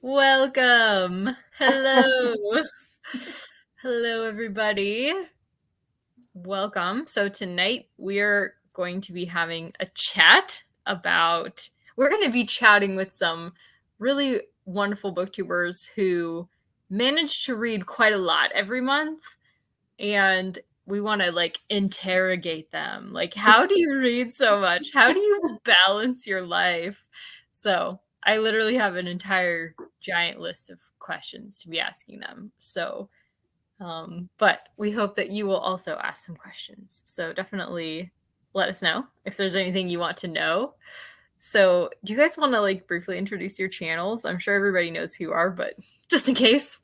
Welcome. Hello. Hello, everybody. Welcome. So tonight we're going to be having a chat we're going to be chatting with some really wonderful booktubers who manage to read quite a lot every month. And we want to interrogate them. How do you read so much? How do you balance your life? So I literally have an entire giant list of questions to be asking them. So, but we hope that you will also ask some questions. So definitely let us know if there's anything you want to know. So do you guys want to briefly introduce your channels? I'm sure everybody knows who you are, but just in case.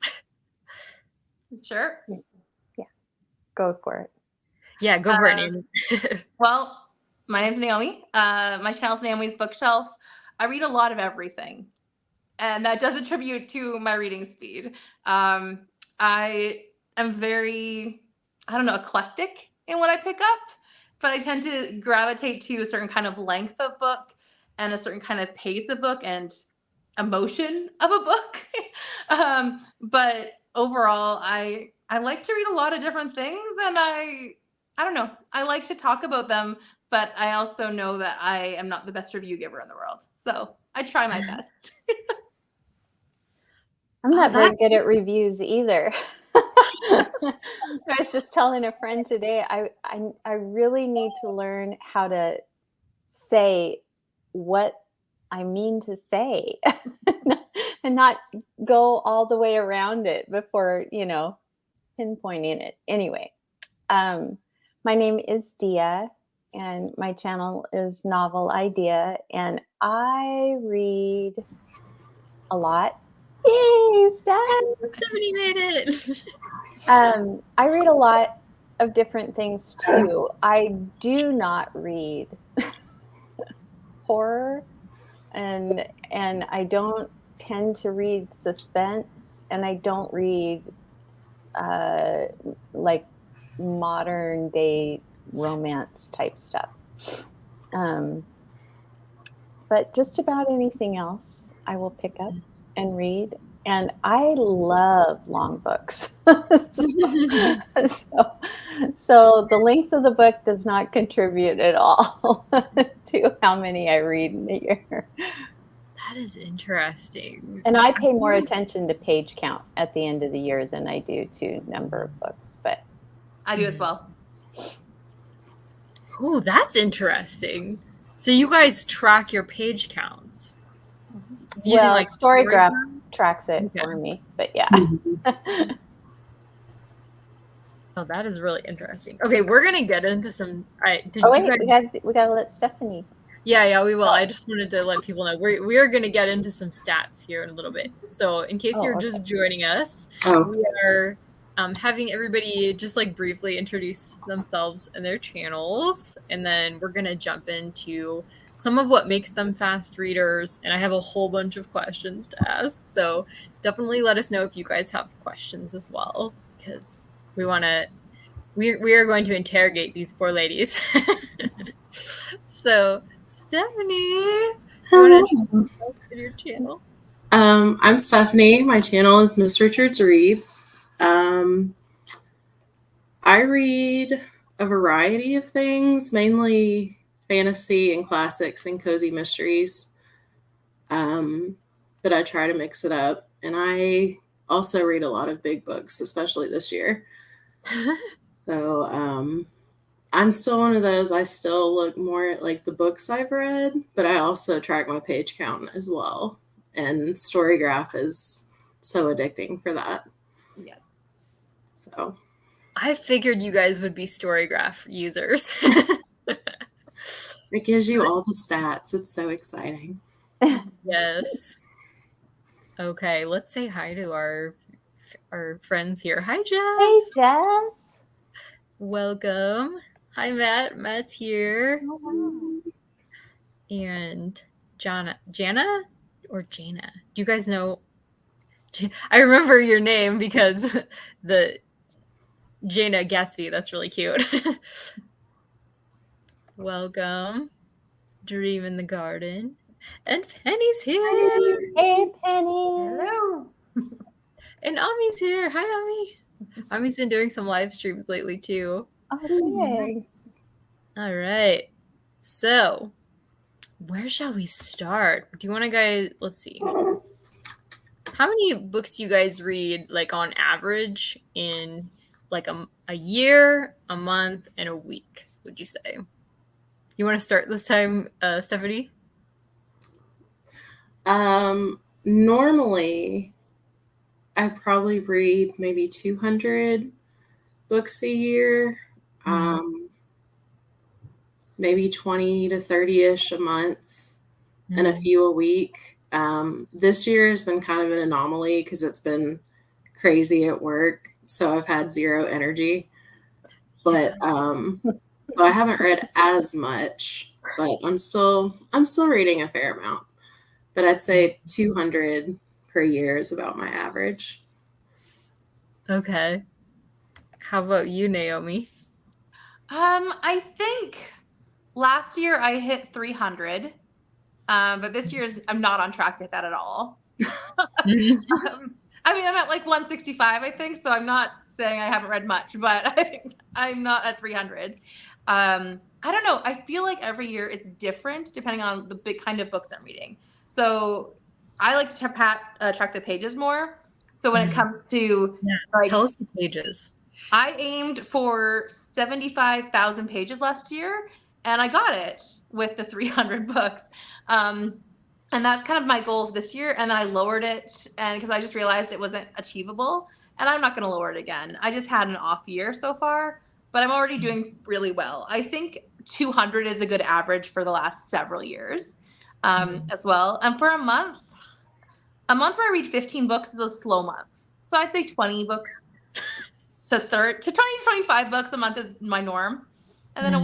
Sure. Yeah, go for it. Yeah, go for it, Naomi. Well, my name's Naomi. My channel's Naomi's Bookshelf. I read a lot of everything, and that does attribute to my reading speed. I am very, eclectic in what I pick up, but I tend to gravitate to a certain kind of length of book and a certain kind of pace of book and emotion of a book. But overall, I like to read a lot of different things, and I don't know. I like to talk about them, but I also know that I am not the best review giver in the world. So I try my best. I'm not very good at reviews either. I was just telling a friend today, I really need to learn how to say what I mean to say and not go all the way around it before, pinpointing it. Anyway, my name is Dia, and my channel is Novel Idea, and I read a lot. Yay, Stephanie made it. I read a lot of different things too. I do not read horror, and I don't tend to read suspense, and I don't read like modern day romance type stuff. But just about anything else I will pick up and read. And I love long books. So the length of the book does not contribute at all to how many I read in a year. That is interesting. And I pay more attention to page count at the end of the year than I do to number of books, but I do as well. Oh, that's interesting. So you guys track your page counts using Storygraph tracks it for me, but yeah. Oh, that is really interesting. Okay, we're gonna get into some. We gotta let Stephanie. Yeah, we will. I just wanted to let people know we are gonna get into some stats here in a little bit. So in case you're just joining us, we are having everybody just briefly introduce themselves and their channels, and then we're gonna jump into some of what makes them fast readers, and I have a whole bunch of questions to ask. So definitely let us know if you guys have questions as well, because we are going to interrogate these poor ladies. So Stephanie, hello. Your channel. I'm Stephanie. My channel is Miss Richards Reads. I read a variety of things, mainly fantasy and classics and cozy mysteries. But I try to mix it up. And I also read a lot of big books, especially this year. So I'm still one of those. I still look more at the books I've read, but I also track my page count as well. And Storygraph is so addicting for that. Yes. So I figured you guys would be Storygraph users. It gives you all the stats. It's so exciting. Yes. Okay, let's say hi to our friends here. Hi, Jess. Hey, Jess. Welcome. Hi, Matt. Matt's here. Oh, wow. And Jana or Jana? Do you guys know? I remember your name because the Jana Gatsby. That's really cute. Welcome. Dream in the Garden. And Penny's here. Hey, Penny. Hello. And Ami's here. Hi, Ami. Ami's been doing some live streams lately too. Oh, Nice. All right. So, where shall we start? Do you want to guys, let's see. How many books do you guys read like on average in like a year, a month, and a week, would you say? You want to start this time, Stephanie? Normally I probably read maybe 200 books a year. Maybe 20 to 30-ish a month and a few a week. This year has been kind of an anomaly because it's been crazy at work. So I've had zero energy. But so I haven't read as much, but I'm still reading a fair amount. But I'd say 200 per year is about my average. Okay. How about you, Naomi? I think last year I hit 300, but this year's I'm not on track to hit that at all. I mean, I'm at like 165, I think, so I'm not saying I haven't read much, but I'm not at 300. I don't know. I feel like every year it's different depending on the big kind of books I'm reading. So I like to track the pages more. So when it comes to like, tell us the pages. I aimed for 75,000 pages last year, and I got it with the 300 books. And that's kind of my goal for this year. And then I lowered it, and because I just realized it wasn't achievable, and I'm not going to lower it again. I just had an off year so far, but I'm already doing really well. I think 200 is a good average for the last several years as well. And for a month where I read 15 books is a slow month. So I'd say 20 books to 20 to 25 books a month is my norm. And then a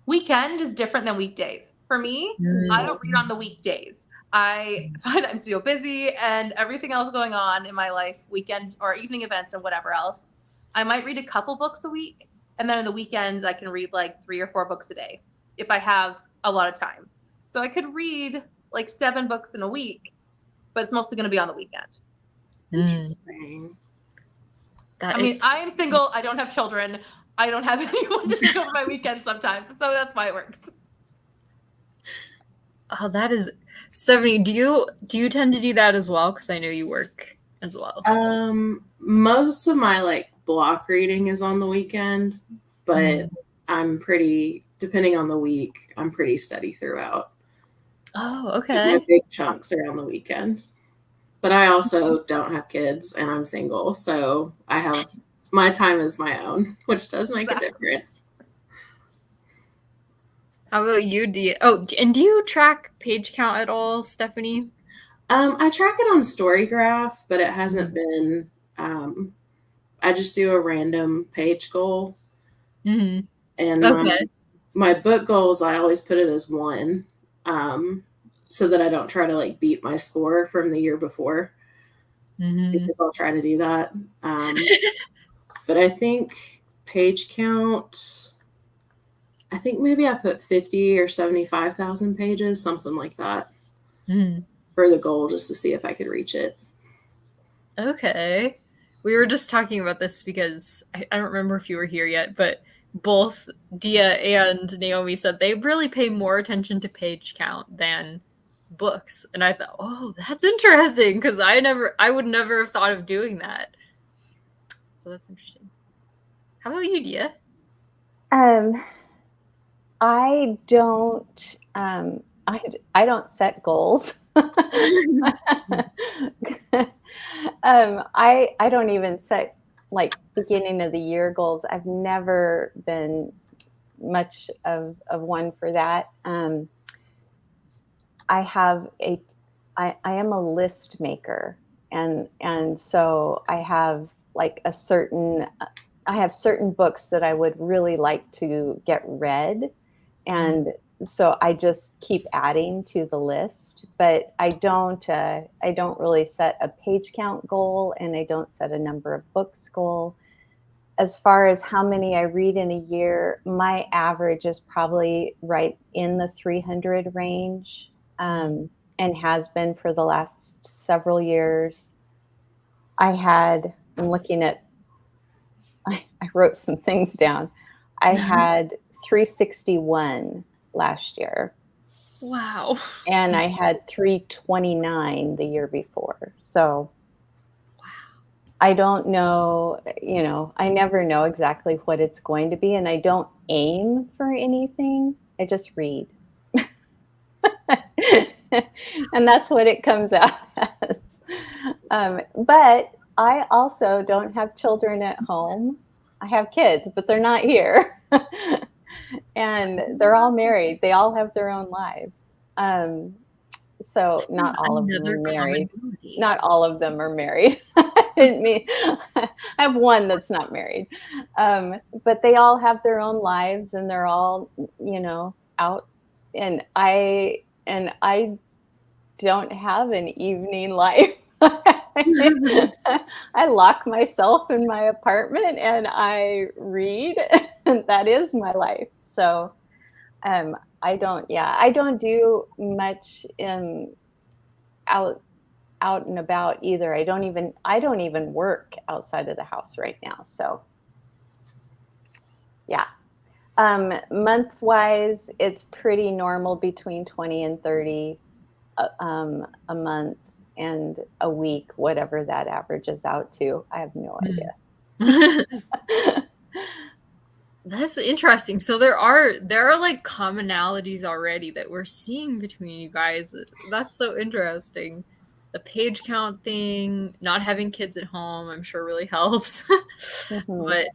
weekend is different than weekdays. For me, I don't read on the weekdays. I find I'm so busy and everything else going on in my life, weekend or evening events and whatever else. I might read a couple books a week. And then on the weekends, I can read like 3 or 4 books a day if I have a lot of time. So I could read like 7 books in a week, but it's mostly going to be on the weekend. Interesting. I mean, I am single. I don't have children. I don't have anyone to take over my weekends sometimes. So that's why it works. Oh, that is, Stephanie, do you tend to do that as well? Because I know you work as well. Most of my like block reading is on the weekend, but I'm pretty, depending on the week, I'm pretty steady throughout. Oh, okay. My big chunks are on the weekend. But I also don't have kids and I'm single, so I have my time is my own, which does make a difference. How about you? Do you track page count at all, Stephanie? I track it on Storygraph, but it hasn't been. I just do a random page goal, and my book goals I always put it as 1. So that I don't try to like beat my score from the year before, because I'll try to do that. But I think page count, I think maybe I put 50 or 75,000 pages, something like that, for the goal, just to see if I could reach it. Okay. We were just talking about this because I don't remember if you were here yet, but both Dia and Naomi said they really pay more attention to page count than books. And I thought, oh, that's interesting, because I would never have thought of doing that. So that's interesting. How about you, Dia? I don't I don't set goals. I don't even set like beginning of the year goals. I've never been much of one for that. I am a list maker, and so I have like I have certain books that I would really like to get read, and so I just keep adding to the list. But I don't really set a page count goal, and I don't set a number of books goal. as far as how many I read in a year, my average is probably right in the 300 range, and has been for the last several years. I'm looking at, I wrote some things down. I had 361 last year. Wow. And I had 329 the year before. So I don't know, I never know exactly what it's going to be, and I don't aim for anything. I just read. And that's what it comes out as. But I also don't have children at home. I have kids, but they're not here. And they're all married. They all have their own lives. So not all of them are married. Not all of them are married. I didn't mean, I have one that's not married. But they all have their own lives, and they're all, out. And I don't have an evening life. I lock myself in my apartment and I read, and that is my life. So I don't do much out and about either. I don't even work outside of the house right now. So yeah. Month wise, it's pretty normal between 20 and 30 a month, and a week, whatever that averages out to. I have no idea. That's interesting. So there are like commonalities already that we're seeing between you guys. That's so interesting. The page count thing, not having kids at home, I'm sure really helps. But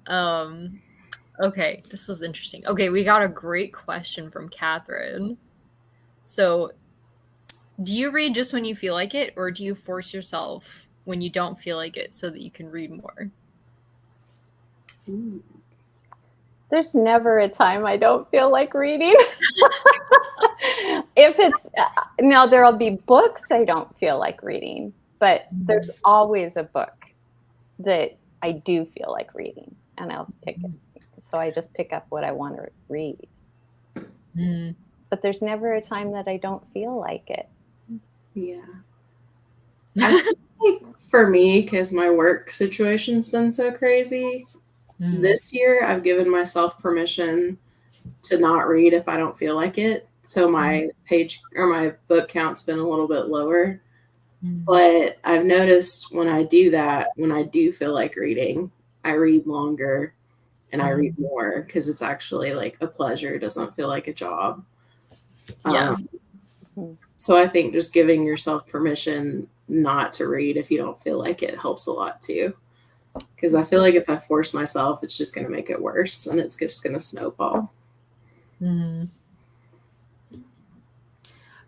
okay, this was interesting. Okay, we got a great question from Catherine. So, do you read just when you feel like it, or do you force yourself when you don't feel like it so that you can read more? There's never a time I don't feel like reading. If it's now, there'll be books I don't feel like reading, but there's always a book that I do feel like reading, and I'll pick it. So I just pick up what I want to read. But there's never a time that I don't feel like it. Yeah. I think for me, because my work situation's been so crazy, this year I've given myself permission to not read if I don't feel like it. So my page or my book count's been a little bit lower. But I've noticed when I do that, when I do feel like reading, I read longer and I read more because it's actually like a pleasure. It doesn't feel like a job. Yeah. So I think just giving yourself permission not to read if you don't feel like it helps a lot too. Because I feel like if I force myself, it's just going to make it worse, and it's just going to snowball.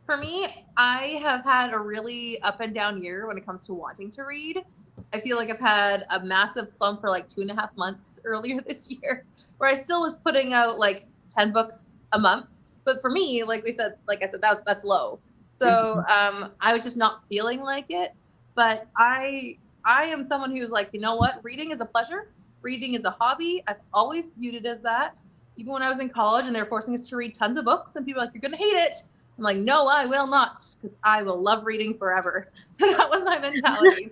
For me, I have had a really up and down year when it comes to wanting to read. I feel like I've had a massive slump for like 2.5 months earlier this year, where I still was putting out like 10 books a month. But for me, like I said, that's low. So I was just not feeling like it. But I am someone who's like, you know what? Reading is a pleasure. Reading is a hobby. I've always viewed it as that. Even when I was in college and they were forcing us to read tons of books, and people were like, you're going to hate it. I'm like, no, I will not, because I will love reading forever. That was my mentality.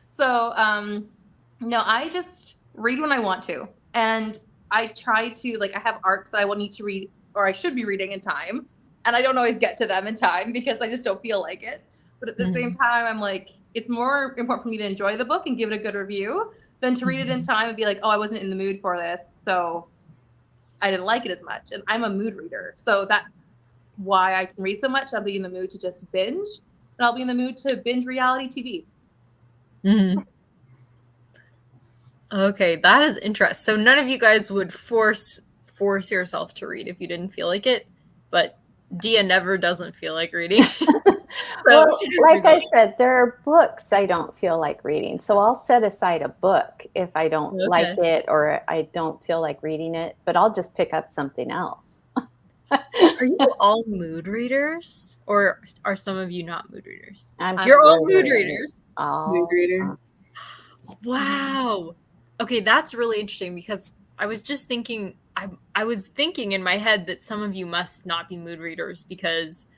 So, no, I just read when I want to. And I try to, like, I have arcs that I will need to read, or I should be reading in time. And I don't always get to them in time because I just don't feel like it. But at the same time, I'm like, it's more important for me to enjoy the book and give it a good review than to read it in time and be like, oh, I wasn't in the mood for this, so I didn't like it as much. And I'm a mood reader. So that's why I can read so much. I'll be in the mood to just binge, and I'll be in the mood to binge reality TV. Okay, that is interesting. So none of you guys would force yourself to read if you didn't feel like it, but Dia never doesn't feel like reading. So well, like I said, there are books I don't feel like reading. So I'll set aside a book if I don't like it or I don't feel like reading it, but I'll just pick up something else. Are you all mood readers, or are some of you not mood readers? You're all mood readers. Mood reader. Wow. Okay, that's really interesting because I was just thinking, I was thinking in my head that some of you must not be mood readers because,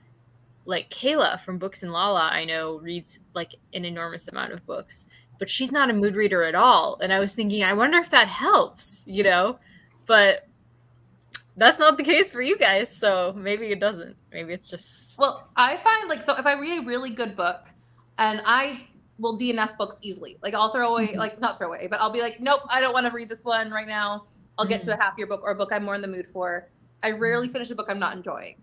like Kayla from Books and Lala, I know reads like an enormous amount of books, but she's not a mood reader at all. And I was thinking, I wonder if that helps, you know? But that's not the case for you guys, so maybe it doesn't. Maybe it's just Well, I find like, so if I read a really good book, and I will DNF books easily, like I'll throw away, like not throw away, but I'll be like, nope, I don't want to read this one right now. I'll get to a happier book or a book I'm more in the mood for. I rarely finish a book I'm not enjoying.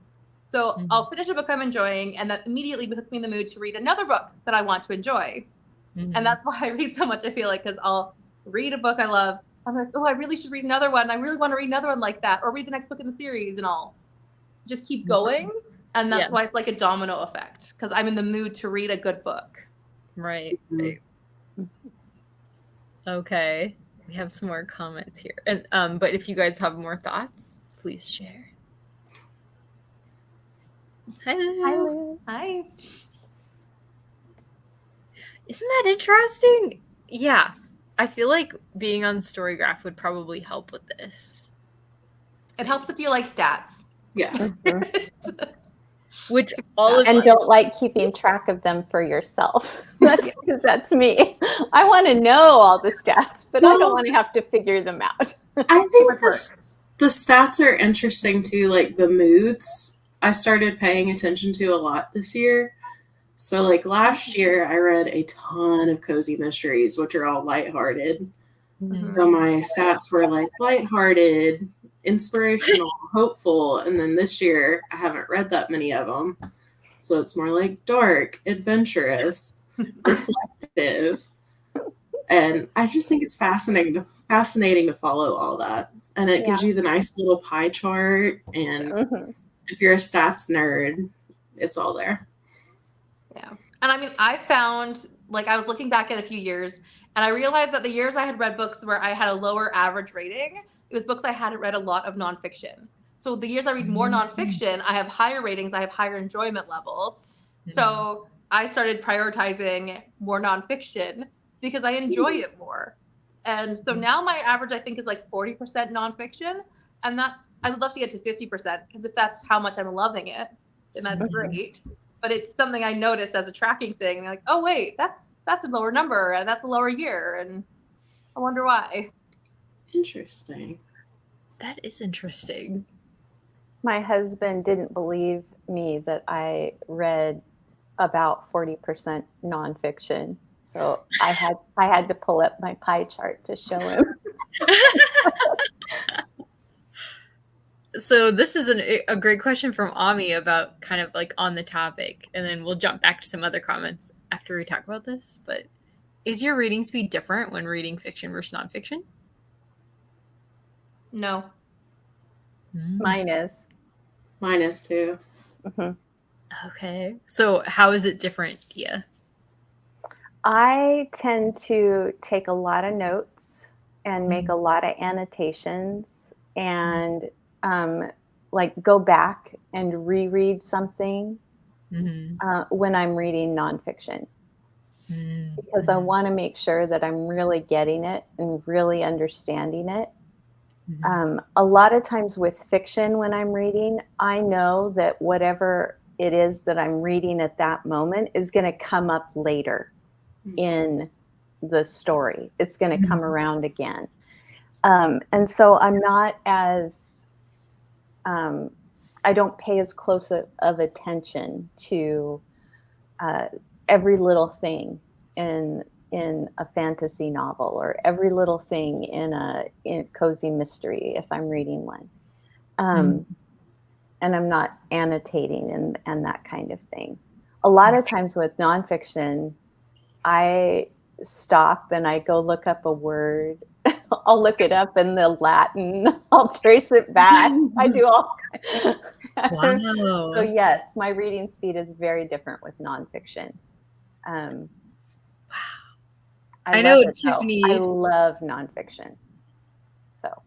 So I'll finish a book I'm enjoying, and that immediately puts me in the mood to read another book that I want to enjoy. And that's why I read so much, I feel like, because I'll read a book I love. I'm like, oh, I really should read another one. I really want to read another one like that, or read the next book in the series, and I'll just keep going. And that's why it's like a domino effect, because I'm in the mood to read a good book. right. Okay. We have some more comments here. And but if you guys have more thoughts, please share. Hello. Hi. Isn't that interesting? Yeah. I feel like being on Storygraph would probably help with this. It helps if you like stats. Yeah. Which all of And don't like keeping track of them for yourself. That's me. I want to know all the stats, but I don't want to have to figure them out. I think the stats are interesting too, like the moods I started paying attention to a lot this year. So like last year I read a ton of cozy mysteries, which are all lighthearted. So my stats were like lighthearted, inspirational, hopeful, and then this year I haven't read that many of them. So it's more like dark, adventurous, reflective. And I just think it's fascinating to follow all that. And it gives you the nice little pie chart. And if you're a stats nerd, it's all there. Yeah. And I mean, I found, like, I was looking back at a few years, and I realized that the years I had read books where I had a lower average rating, it was books I hadn't read a lot of nonfiction. So the years I read more nonfiction, I have higher ratings, I have higher enjoyment level. So I started prioritizing more nonfiction because I enjoy it more. And so now my average, I think, is like 40% nonfiction. And I would love to get to 50%, because if that's how much I'm loving it, then that's great. But it's something I noticed as a tracking thing. Like, oh wait, that's a lower number, and that's a lower year, and I wonder why. Interesting. That is interesting. My husband didn't believe me that I read about 40% nonfiction. So I had to pull up my pie chart to show him. So this is a great question from Ami about kind of like on the topic, and then we'll jump back to some other comments after we talk about this. But is your reading speed different when reading fiction versus nonfiction? No. Mine is. Mine is too. Okay. So how is it different, Dia? I tend to take a lot of notes and make a lot of annotations and like go back and reread something when I'm reading nonfiction, because I want to make sure that I'm really getting it and really understanding it. A lot of times with fiction, when I'm reading, I know that whatever it is that I'm reading at that moment is going to come up later in the story. It's going to come around again. And so I'm not as, I don't pay as close of attention to every little thing in a fantasy novel, or every little thing in a cozy mystery if I'm reading one. And I'm not annotating and that kind of thing. A lot of times with nonfiction, I stop and I go look up a word. I'll look it up in the Latin. I'll trace it back. I do all kinds. Wow. So yes, my reading speed is very different with nonfiction. I know Tiffany. I love nonfiction. So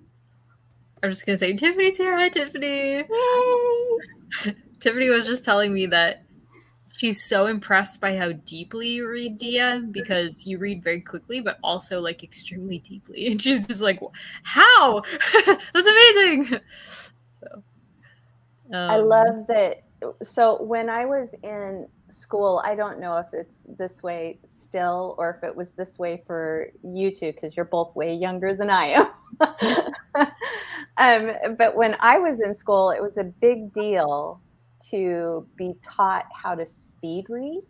I'm just gonna say Tiffany's here. Hi, Tiffany. Yay! Tiffany was just telling me that she's so impressed by how deeply you read, Dia, because you read very quickly, but also like extremely deeply. And she's just like, how? That's amazing. So, I love that. So when I was in school, I don't know if it's this way still or if it was this way for you two, because you're both way younger than I am. But when I was in school, it was a big deal to be taught how to speed read.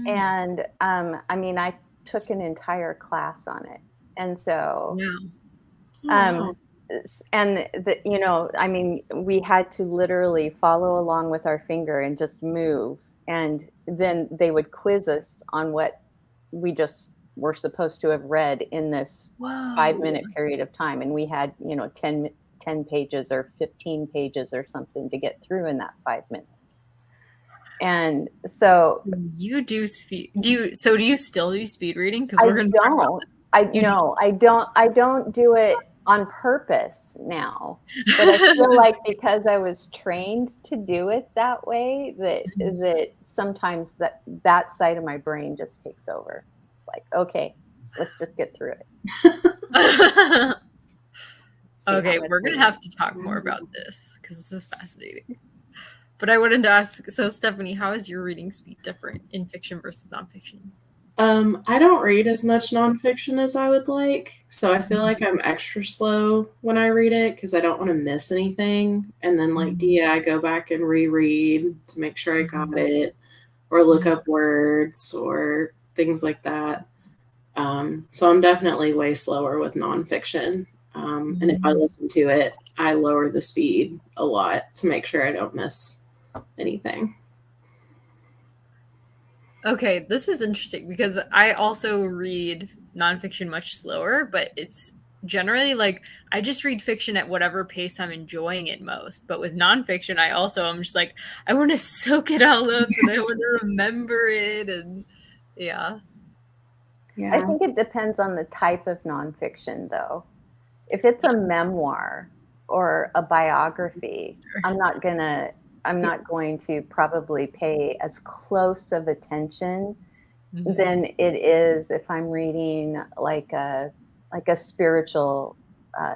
And I mean, I took an entire class on it. And so, Wow. and you know, I mean, we had to literally follow along with our finger and just move. And then they would quiz us on what we just were supposed to have read in this Whoa. 5-minute period of time. And we had, you know, 10 pages or 15 pages or something to get through in that 5 minutes. And so you do speed. Do you still do speed reading? Because I we're going to talk about this. I don't do it on purpose now, but I feel like because I was trained to do it that way, that sometimes that side of my brain just takes over. It's like, okay, let's just get through it. Okay, we're going to have to talk more about this because this is fascinating. But I wanted to ask, so Stephanie, how is your reading speed different in fiction versus nonfiction? I don't read as much nonfiction as I would like, so I feel like I'm extra slow when I read it because I don't want to miss anything. And then, like Dia, I go back and reread to make sure I got it, or look up words or things like that. So I'm definitely way slower with nonfiction. And if I listen to it, I lower the speed a lot to make sure I don't miss anything. Okay, this is interesting because I also read nonfiction much slower, but it's generally like I just read fiction at whatever pace I'm enjoying it most. But with nonfiction, I'm just like, I want to soak it all up and I want to remember it. And yeah. I think it depends on the type of nonfiction, though. If it's a memoir or a biography, I'm not going to probably pay as close of attention than it is if I'm reading like a spiritual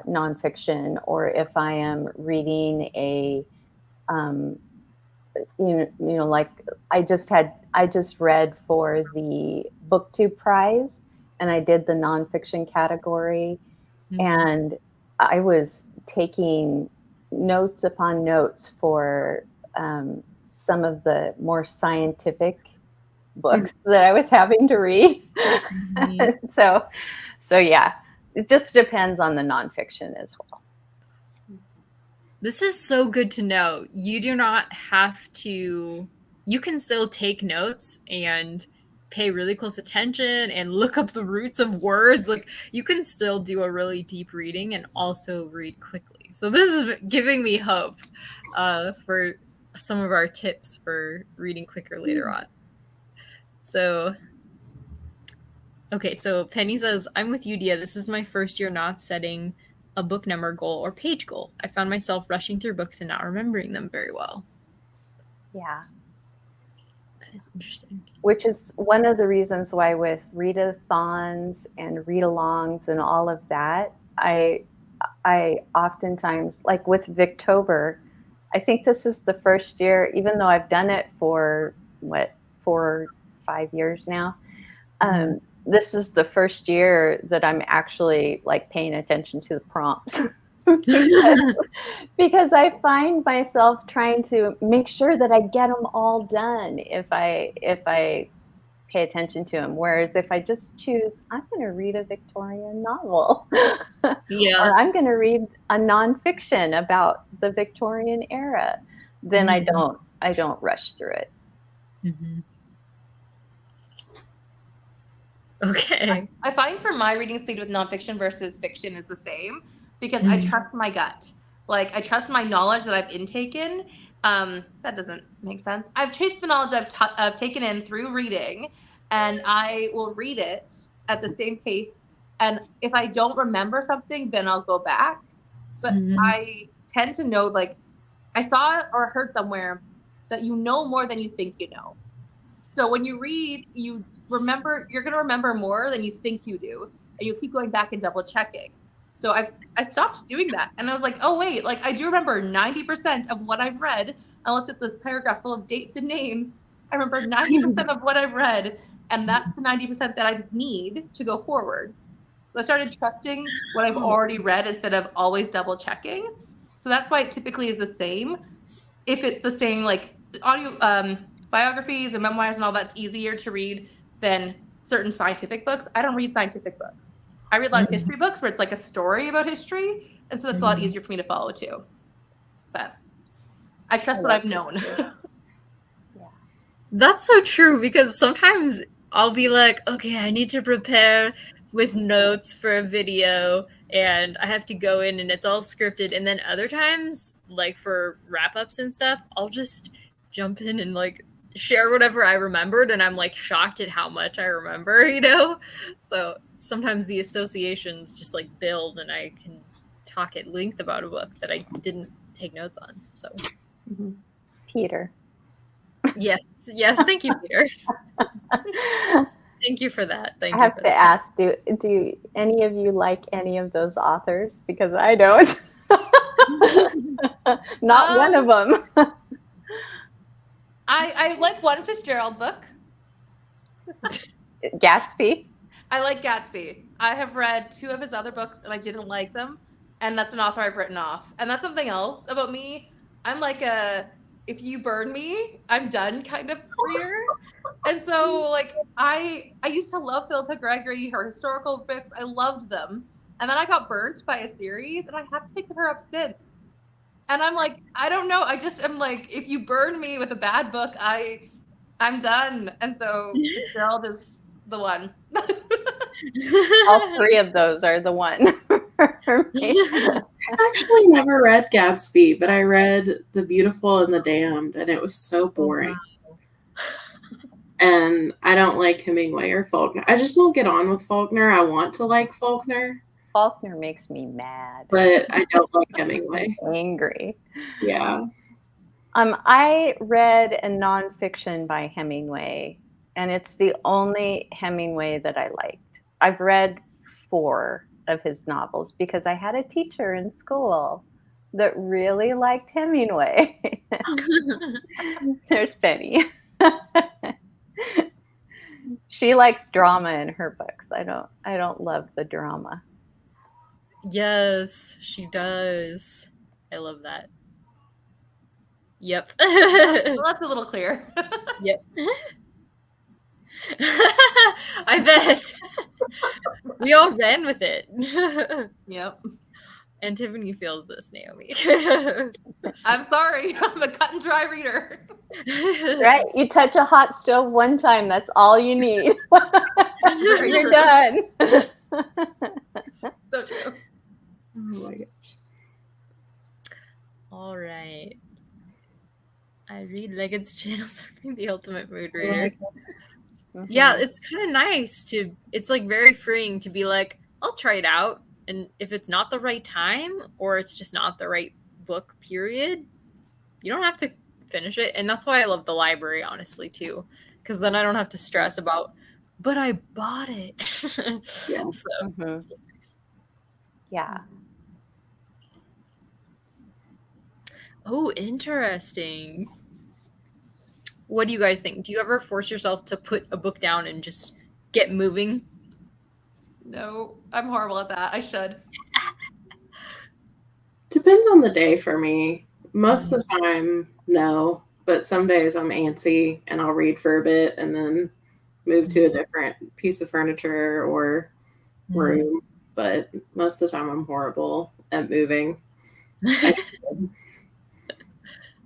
nonfiction, or if I am reading a like I just read for the booktube prize, and I did the nonfiction category, and I was taking notes upon notes for some of the more scientific books that I was having to read. So yeah, it just depends on the nonfiction as well. This is so good to know. You do not have to, you can still take notes and pay really close attention and look up the roots of words. Like, you can still do a really deep reading and also read quickly. So this is giving me hope for some of our tips for reading quicker later on. So, okay, so Penny says, I'm with you, Dia. This is my first year not setting a book number goal or page goal. I found myself rushing through books and not remembering them very well. Yeah. That is interesting. Which is one of the reasons why with readathons and read-alongs and all of that, I oftentimes, like with Victober, I think this is the first year, even though I've done it for 4 or 5 years now, this is the first year that I'm actually like paying attention to the prompts. because I find myself trying to make sure that I get them all done if I pay attention to them. Whereas if I just choose, I'm going to read a Victorian novel, or I'm going to read a nonfiction about the Victorian era, then I don't rush through it. Okay. I find for my reading speed with nonfiction versus fiction is the same because I trust my gut. Like, I trust my knowledge that I've intaken. That doesn't make sense. I've chased the knowledge I've taken in through reading, and I will read it at the same pace. And if I don't remember something, then I'll go back. But I tend to know, like, I saw or heard somewhere that you know more than you think you know. So when you read, you're going to remember more than you think you do. And you'll keep going back and double checking. So I stopped doing that. And I was like, oh, wait, like I do remember 90% of what I've read, unless it's this paragraph full of dates and names. I remember 90% of what I've read. And that's the 90% that I need to go forward. So I started trusting what I've already read instead of always double checking. So that's why it typically is the same. If it's the same, like audio biographies and memoirs and all, that's easier to read than certain scientific books. I don't read scientific books. I read a lot of history books where it's like a story about history. And so that's a lot easier for me to follow too. But I trust what I've known. That's so true, because sometimes I'll be like, okay, I need to prepare with notes for a video and I have to go in and it's all scripted. And then other times, like for wrap-ups and stuff, I'll just jump in and like share whatever I remembered, and I'm like shocked at how much I remember, you know? So sometimes the associations just like build and I can talk at length about a book that I didn't take notes on. So Peter. Yes, thank you, Peter. Thank you for that. I have to ask, do any of you like any of those authors? Because I don't. Not one of them. I like one Fitzgerald book. Gatsby. I like Gatsby. I have read 2 of his other books and I didn't like them. And that's an author I've written off. And that's something else about me. I'm like if you burn me, I'm done kind of reader. And so like I used to love Philippa Gregory, her historical books. I loved them. And then I got burnt by a series and I haven't picked her up since. And I'm like, I don't know. I just am like, if you burn me with a bad book, I'm done. And so Fitzgerald is the one. All 3 of those are the one. I actually never read Gatsby, but I read The Beautiful and the Damned, and it was so boring. Oh, wow. And I don't like Hemingway or Faulkner. I just don't get on with Faulkner. I want to like Faulkner. Faulkner makes me mad. But I don't like Hemingway. Angry. Yeah. I read a nonfiction by Hemingway, and it's the only Hemingway that I liked. I've read 4 of his novels because I had a teacher in school that really liked Hemingway. There's Penny. She likes drama in her books. I don't love the drama. Yes, she does. I love that. Yep. Well, that's a little clear. Yep. I bet. We all ran with it. Yep. And Tiffany feels this, Naomi. I'm sorry. I'm a cut and dry reader. Right? You touch a hot stove one time, that's all you need. You're done. So true. Oh my gosh. All right. I read Leggett's channel, Surfing the Ultimate Mood Reader. Yeah, it's kind of nice it's like very freeing to be like, I'll try it out. And if it's not the right time or it's just not the right book, period, you don't have to finish it. And that's why I love the library, honestly, too. Because then I don't have to stress about, but I bought it. Yeah. So, Yeah. Oh, interesting. What do you guys think? Do you ever force yourself to put a book down and just get moving? No, I'm horrible at that. I should. Depends on the day for me. Most of the time, no. But some days I'm antsy and I'll read for a bit and then move to a different piece of furniture or room. But most of the time I'm horrible at moving.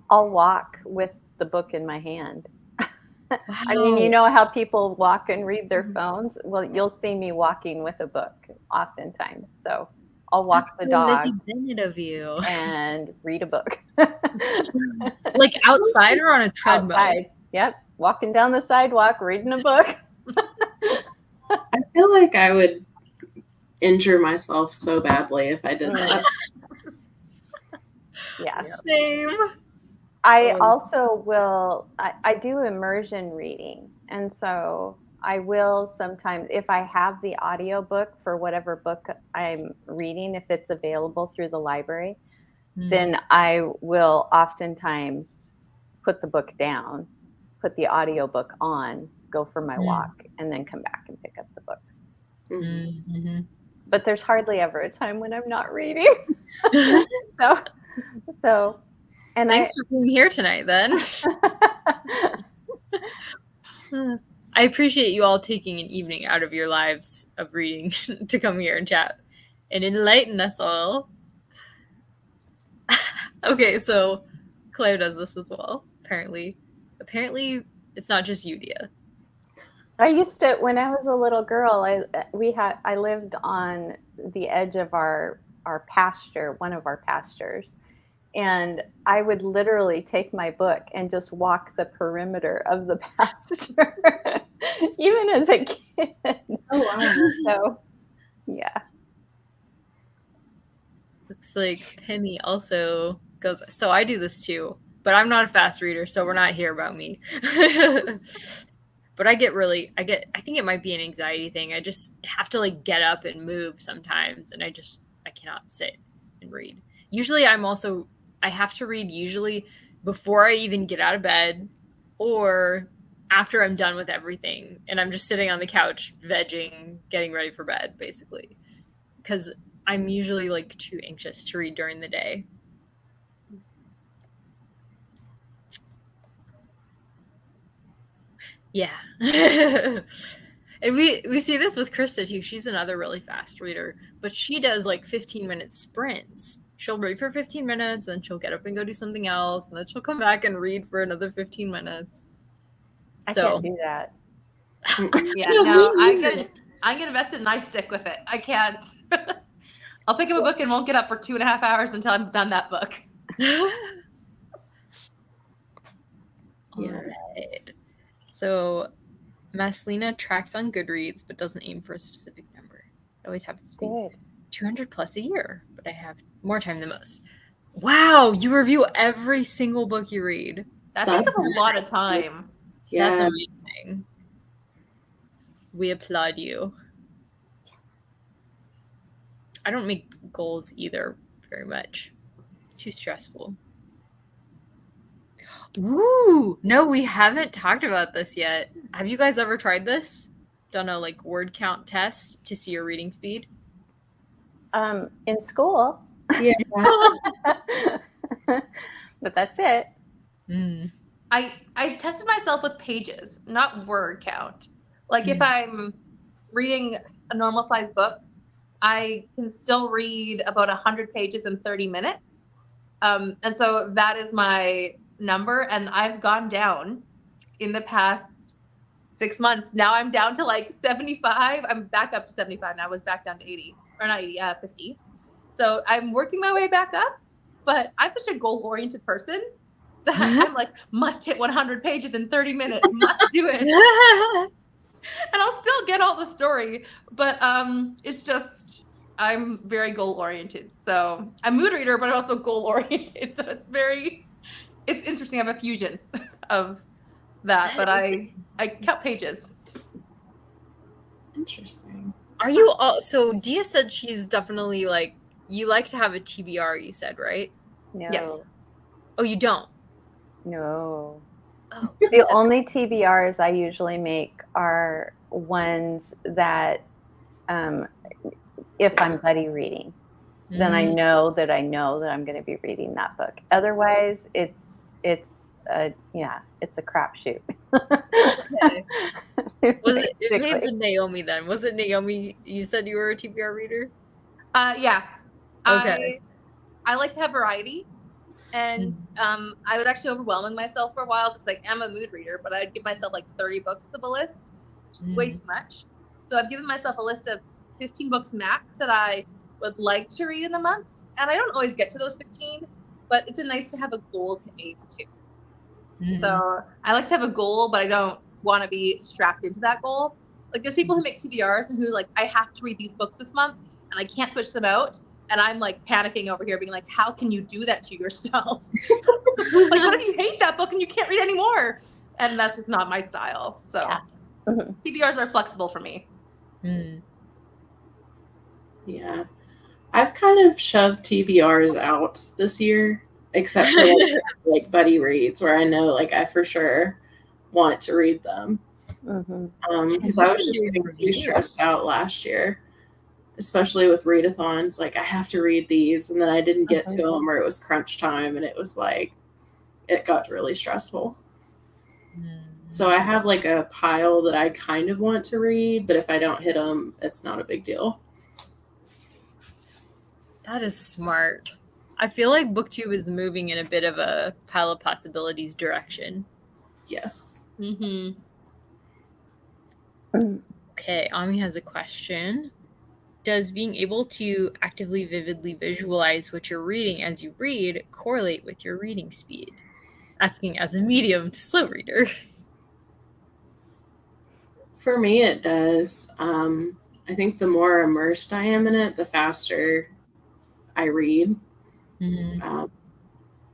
I'll walk with the book in my hand. Wow. I mean, you know how people walk and read their phones? Well, you'll see me walking with a book oftentimes. So I'll walk That's the so dog Lizzie Bennett of you. and read a book. Like outside or on a treadmill? Outside. Yep. Walking down the sidewalk, reading a book. I feel like I would injure myself so badly if I did that. Yeah. Same. I Oh. also will, I do immersion reading. And so I will sometimes, if I have the audiobook for whatever book I'm reading, if it's available through the library, then I will oftentimes put the book down, put the audiobook on, go for my walk, and then come back and pick up the book. Mm-hmm. But there's hardly ever a time when I'm not reading. so, and Thanks for being here tonight, then. I appreciate you all taking an evening out of your lives of reading to come here and chat and enlighten us all. Okay, so Claire does this as well. Apparently, it's not just you, Dia. I used to, when I was a little girl, I lived on the edge of our pasture, one of our pastures, and I would literally take my book and just walk the perimeter of the pasture, even as a kid. Oh wow. So, yeah. Looks like Penny also goes. So I do this too, but I'm not a fast reader, so we're not here about me. But I think it might be an anxiety thing. I just have to like get up and move sometimes, and I cannot sit and read. Usually I have to read usually before I even get out of bed or after I'm done with everything and I'm just sitting on the couch vegging, getting ready for bed basically. Cuz I'm usually like too anxious to read during the day. Yeah. And we see this with Krista too. She's another really fast reader, but she does like 15-minute sprints. She'll read for 15 minutes, then she'll get up and go do something else, and then she'll come back and read for another 15 minutes. I can't do that. Yeah, no, I get invested and I stick with it. I can't. I'll pick up a book and won't get up for 2.5 hours until I'm done that book. All right. So Maslina tracks on Goodreads but doesn't aim for a specific number. It always happens to be 200 plus a year, but I have more time than most. Wow, you review every single book you read. That takes up a lot of time. Yes. That's amazing. We applaud you. I don't make goals either very much. Too stressful. Ooh, no, we haven't talked about this yet. Have you guys ever tried this? Done a like word count test to see your reading speed? In school. Yeah. But that's it. I tested myself with pages, not word count. Like if I'm reading a normal size book, I can still read about 100 pages in 30 minutes. And so that is my number. And I've gone down in the past 6 months. Now I'm down to like 75. I'm back up to 75. Now I was back down to 80 or not 80, 50. So I'm working my way back up, but I'm such a goal-oriented person that I'm like, must hit 100 pages in 30 minutes, must do it. And I'll still get all the story, but it's just, I'm very goal-oriented. So I'm a mood reader, but I'm also goal-oriented. So it's interesting. I have a fusion of that, but I count pages. Interesting. Are you all, so Dia said she's definitely like, you like to have a TBR, you said, right? No. Yes. Oh, you don't? No. Oh, The only TBRs I usually make are ones that, if I'm buddy reading, then I know that I'm going to be reading that book. Otherwise, it's a crapshoot. Okay. It may have been Naomi then. Was it Naomi? You said you were a TBR reader? Yeah. Okay. I like to have variety. And I was actually overwhelming myself for a while because I am a mood reader, but I'd give myself like 30 books of a list, which is way too much. So I've given myself a list of 15 books max that I would like to read in a month. And I don't always get to those 15, but it's nice to have a goal to aim to. So I like to have a goal, but I don't want to be strapped into that goal. Like there's people who make TBRs and who like, I have to read these books this month and I can't switch them out. And I'm like panicking over here being like, how can you do that to yourself? Like, what if you hate that book and you can't read anymore? And that's just not my style. So TBRs are flexible for me. Yeah. I've kind of shoved TBRs out this year, except for like buddy reads where I know like I for sure want to read them. Because I was just getting too stressed out last year, especially with readathons. Like I have to read these, and then I didn't get to them, or it was crunch time, and it was like it got really stressful. So I have like a pile that I kind of want to read, but if I don't hit them, it's not a big deal. That is smart. I feel like booktube is moving in a bit of a pile of possibilities direction. Yes. Okay, Ami has a question. Does being able to actively, vividly visualize what you're reading as you read correlate with your reading speed? Asking as a medium to slow reader. For me, it does. I think the more immersed I am in it, the faster I read. Even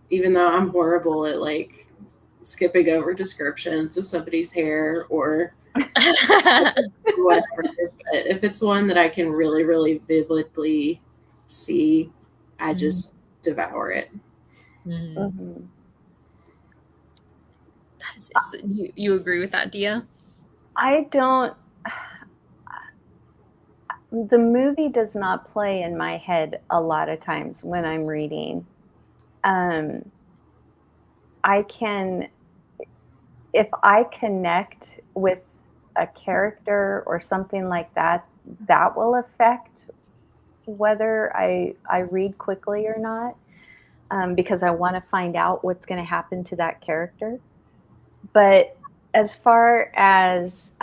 though I'm horrible at like skipping over descriptions of somebody's hair or whatever. But if it's one that I can really, really vividly see, I just devour it. That is, you agree with that, Dia? I don't. The movie does not play in my head a lot of times when I'm reading. I can, if I connect with a character or something like that, that will affect whether I read quickly or not, because I want to find out what's going to happen to that character. But as far as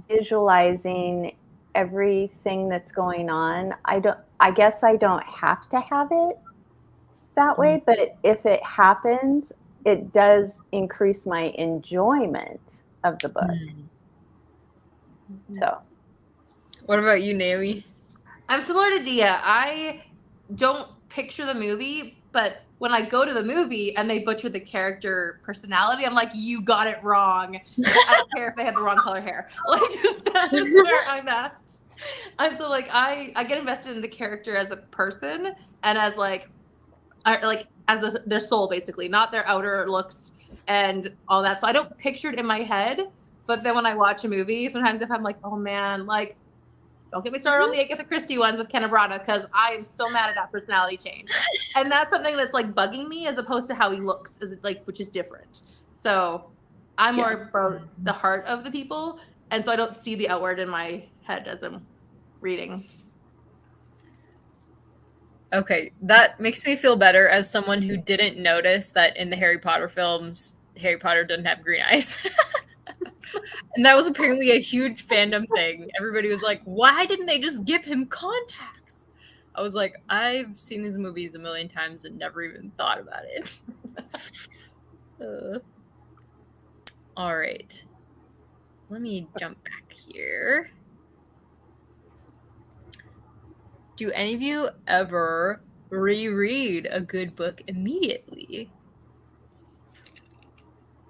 visualizing everything that's going on, I guess I don't have to have it that way, but if it happens, it does increase my enjoyment of the book. So what about you, Naomi? I'm similar to Dia. I don't picture the movie, but when I go to the movie and they butcher the character personality, I'm like, you got it wrong. I don't care if they have the wrong color hair. Like, that's where I'm at. And so, like, I get invested in the character as a person and as, like as their soul, basically, not their outer looks and all that. So I don't picture it in my head. But then when I watch a movie, sometimes if I'm like, oh, man, like, don't get me started on the Agatha Christie ones with Kenneth Branagh, because I am so mad at that personality change. And that's something that's like bugging me as opposed to how he looks, which is different. So I'm more about the heart of the people. And so I don't see the outward in my head as I'm reading. Okay, that makes me feel better as someone who didn't notice that in the Harry Potter films, Harry Potter doesn't have green eyes. And that was apparently a huge fandom thing. Everybody was like, why didn't they just give him contacts? I was like, I've seen these movies a million times and never even thought about it. All right. Let me jump back here. Do any of you ever reread a good book immediately?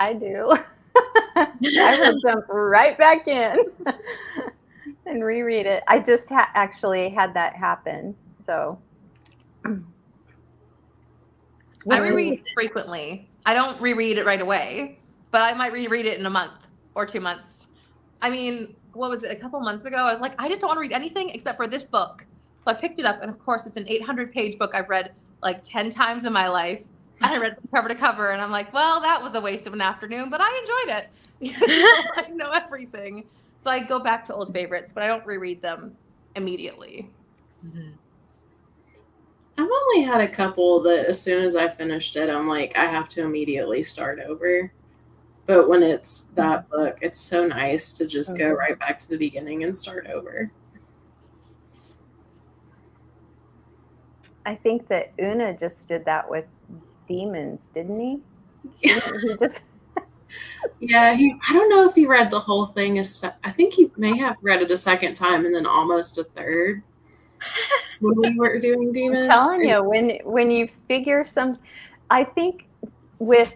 I do. I will jump right back in and reread it. I just actually had that happen. So I reread frequently. I don't reread it right away, but I might reread it in a month or 2 months. I mean, what was it? A couple months ago, I was like, I just don't want to read anything except for this book. So I picked it up, and of course, it's an 800-page book I've read like 10 times in my life. And I read it from cover to cover, and I'm like, well, that was a waste of an afternoon, but I enjoyed it. I know everything. So I go back to old favorites, but I don't reread them immediately. I've only had a couple that as soon as I finished it, I'm like, I have to immediately start over. But when it's that book, it's so nice to just go right back to the beginning and start over. I think that Una just did that with Demons, didn't he? He just... Yeah, I don't know if he read the whole thing. I think he may have read it a second time and then almost a third. when we were doing demons. I'm telling you, when you figure I think with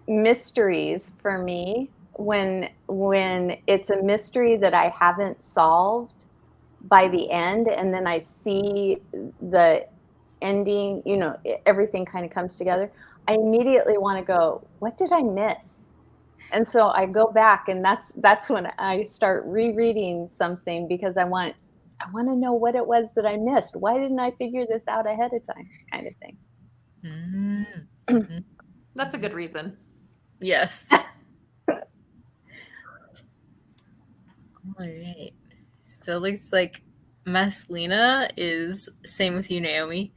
mysteries for me, when it's a mystery that I haven't solved by the end, and then I see the ending, everything kind of comes together, I immediately want to go, what did I miss? And so I go back, and that's when I start rereading something, because I want to know what it was that I missed. Why didn't I figure this out ahead of time, kind of thing. Mm-hmm. That's a good reason. Yes. All right. So it looks like Maslina is same with you, Naomi.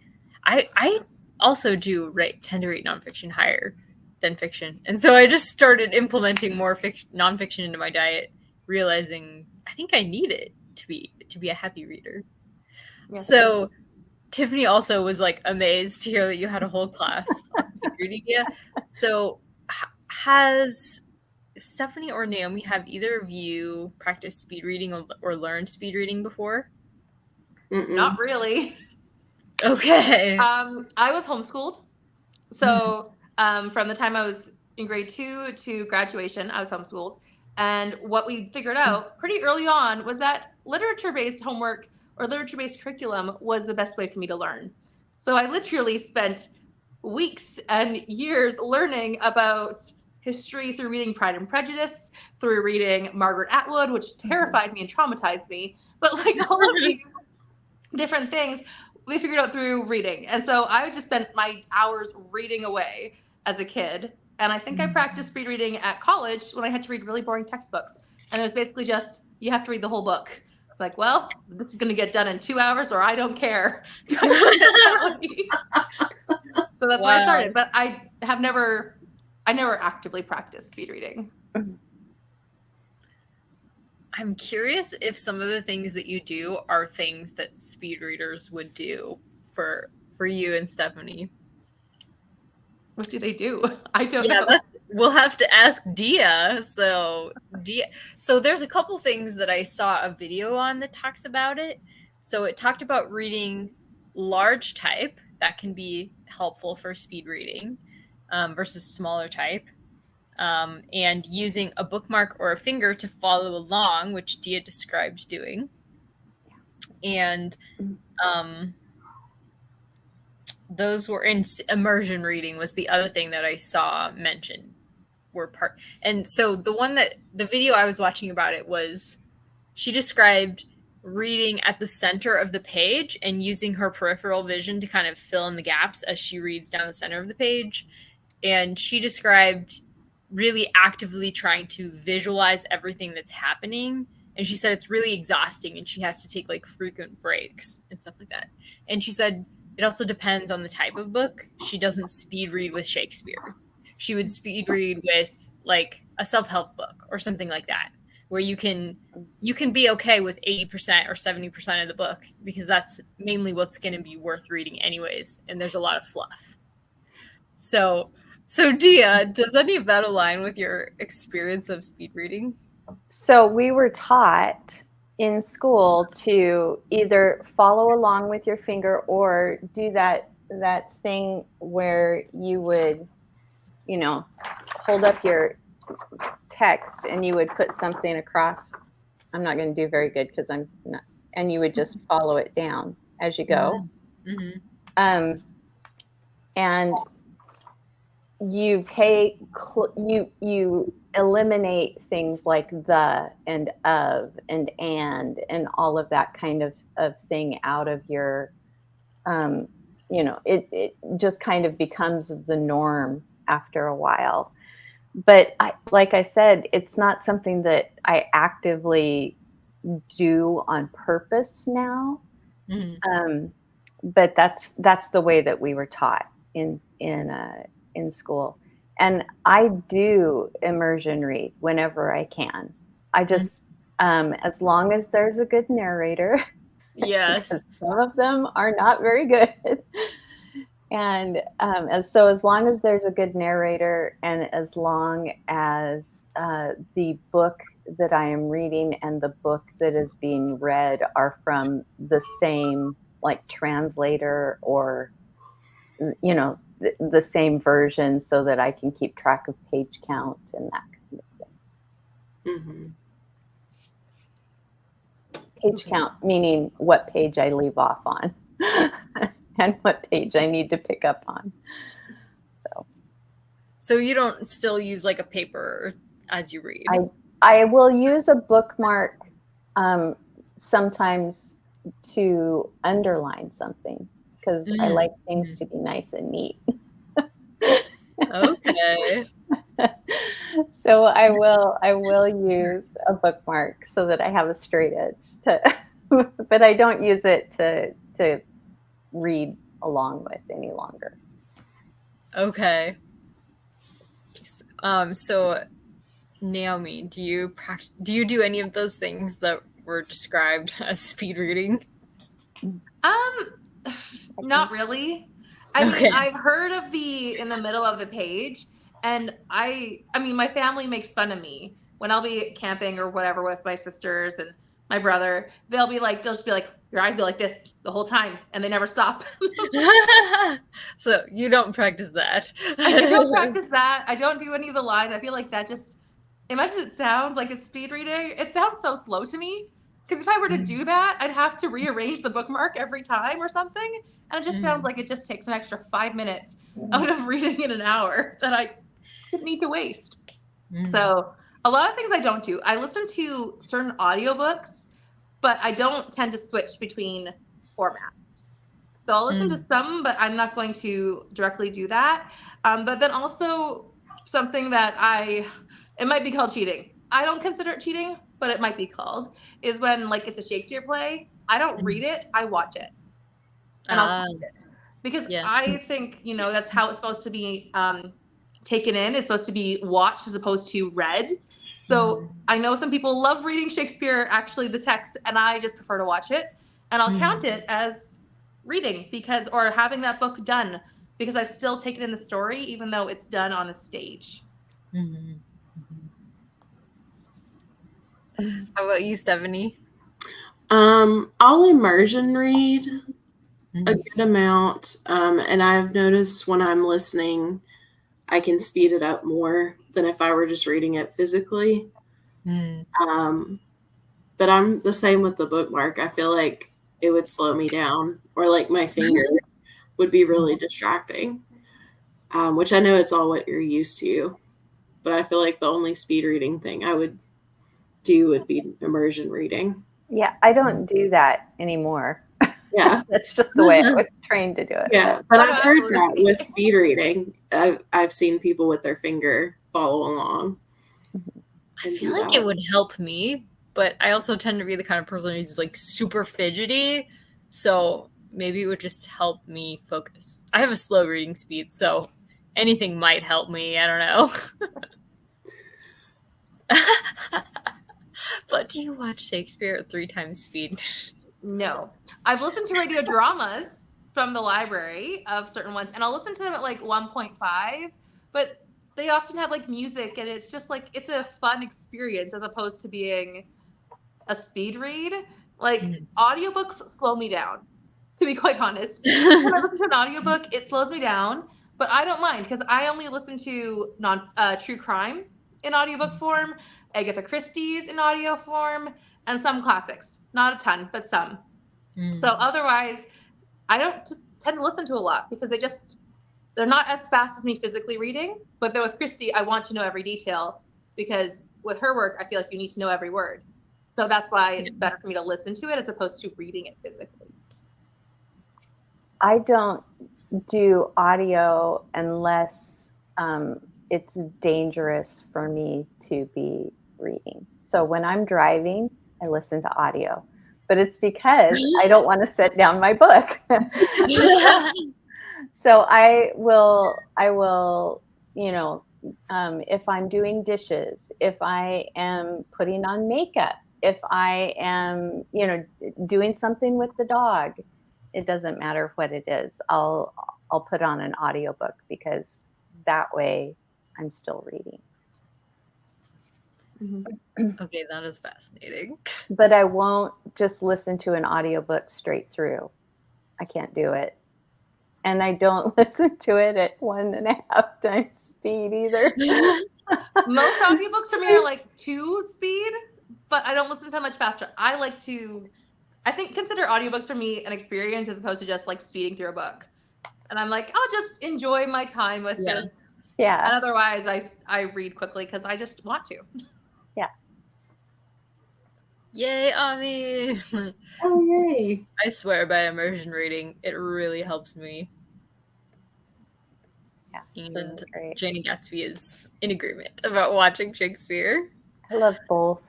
I also tend to rate nonfiction higher than fiction, and so I just started implementing more nonfiction into my diet, realizing I think I need it to be a happy reader. Yeah. So Tiffany also was like amazed to hear that you had a whole class on speed reading. Yeah. So has Stephanie or Naomi, have either of you practiced speed reading or learned speed reading before? Not really. Okay. I was homeschooled. So from the time I was in grade 2 to graduation, I was homeschooled. And what we figured out pretty early on was that literature-based homework or literature-based curriculum was the best way for me to learn. So I literally spent weeks and years learning about history through reading Pride and Prejudice, through reading Margaret Atwood, which terrified me and traumatized me. But like all of these different things we figured out through reading. And so I just spent my hours reading away as a kid. And I think I practiced speed reading at college when I had to read really boring textbooks. And it was basically just, you have to read the whole book. It's like, well, this is going to get done in 2 hours or I don't care. So that's where I started. But I never actively practiced speed reading. I'm curious if some of the things that you do are things that speed readers would do for you and Stephanie. What do they do? I don't know. We'll have to ask Dia. So there's a couple things that I saw a video on that talks about it. So it talked about reading large type. That can be helpful for speed reading versus smaller type. And using a bookmark or a finger to follow along, which Dia described doing. And those were in immersion reading was the other thing that I saw mentioned were part. And so the video I was watching about it was, she described reading at the center of the page and using her peripheral vision to kind of fill in the gaps as she reads down the center of the page. And she described really actively trying to visualize everything that's happening. And she said it's really exhausting and she has to take like frequent breaks and stuff like that. And she said it also depends on the type of book. She doesn't speed read with Shakespeare. She would speed read with like a self-help book or something like that, where you can be okay with 80% or 70% of the book, because that's mainly what's going to be worth reading anyways. And there's a lot of fluff. So Dia, does any of that align with your experience of speed reading? So we were taught in school to either follow along with your finger or do that thing where you would, hold up your text and you would put something across. I'm not going to do very good because I'm not, and you would just follow it down as you go. Mm-hmm. And you eliminate things like the and of and all of that kind of thing out of your it just kind of becomes the norm after a while. But like I said, it's not something that I actively do on purpose now. Mm-hmm. But that's the way that we were taught in school. And I do immersion read whenever I can. I just, as long as there's a good narrator. Yes. Some of them are not very good. And so as long as there's a good narrator, and as long as the book that I am reading and the book that is being read are from the same like translator or, you know, the same version so that I can keep track of page count and that kind of thing. Page count, meaning what page I leave off on and what page I need to pick up on. So you don't still use like a paper as you read? I will use a bookmark sometimes to underline something because I like things to be nice and neat. Okay. So I will use a bookmark so that I have a straight edge but I don't use it to read along with any longer. Okay. So Naomi, do you do any of those things that were described as speed reading? Not really. I mean, I've heard of the in the middle of the page, and I mean, my family makes fun of me when I'll be camping or whatever with my sisters and my brother. They'll just be like, your eyes go like this the whole time, and they never stop. So you don't practice that. I don't practice that. I don't do any of the lines. I feel like that just, as much as it sounds like it's speed reading, it sounds so slow to me. Because if I were to do that, I'd have to rearrange the bookmark every time or something. And it just sounds like it just takes an extra 5 minutes out of reading in an hour that I didn't need to waste. So a lot of things I don't do. I listen to certain audiobooks, but I don't tend to switch between formats. So I'll listen to some, but I'm not going to directly do that. But then also something that it might be called cheating. I don't consider it cheating, but it might be called, is when like it's a Shakespeare play. I don't read it, I watch it. And I'll watch it. Because I think, that's how it's supposed to be taken in. It's supposed to be watched as opposed to read. So I know some people love reading Shakespeare, actually the text, and I just prefer to watch it. And I'll count it as reading or having that book done because I've still taken in the story, even though it's done on a stage. How about you, Stephanie? I'll immersion read a good amount. And I've noticed when I'm listening, I can speed it up more than if I were just reading it physically. But I'm the same with the bookmark. I feel like it would slow me down, or like my finger would be really distracting, which I know it's all what you're used to. But I feel like the only speed reading thing I would do would be immersion reading. Yeah, I don't do that anymore. Yeah. That's just the way I was trained to do it. Yeah, but I've heard that with speed reading. I've seen people with their finger follow along. I feel like it would help me, but I also tend to be the kind of person who's like super fidgety. So maybe it would just help me focus. I have a slow reading speed, so anything might help me. I don't know. But do you watch Shakespeare at 3 times speed? No. I've listened to radio dramas from the library of certain ones, and I'll listen to them at like 1.5, but they often have like music, and it's just like, it's a fun experience as opposed to being a speed read. Like audiobooks slow me down, to be quite honest. When I listen to an audiobook, it slows me down, but I don't mind because I only listen to true crime in audiobook form, Agatha Christie's in audio form, and some classics. Not a ton, but some. So otherwise, I don't just tend to listen to a lot because they're not as fast as me physically reading. But then with Christie, I want to know every detail because with her work, I feel like you need to know every word. So that's why it's better for me to listen to it as opposed to reading it physically. I don't do audio unless it's dangerous for me to be reading. So when I'm driving, I listen to audio, but it's because I don't want to set down my book. So I will, if I'm doing dishes, if I am putting on makeup, if I am, doing something with the dog, it doesn't matter what it is. I'll put on an audiobook because that way I'm still reading. Okay, that is fascinating. But I won't just listen to an audiobook straight through. I can't do it. And I don't listen to it at 1.5 times speed either. Most audiobooks for me are like 2 speed, but I don't listen to them much faster. I think consider audiobooks for me an experience as opposed to just like speeding through a book. And I'm like, I'll just enjoy my time with this. Yeah. And otherwise I read quickly because I just want to. Yeah. Yay, Ami! Oh, yay. I swear by immersion reading, it really helps me. Yeah, And great. Janie Gatsby is in agreement about watching Shakespeare. I love both.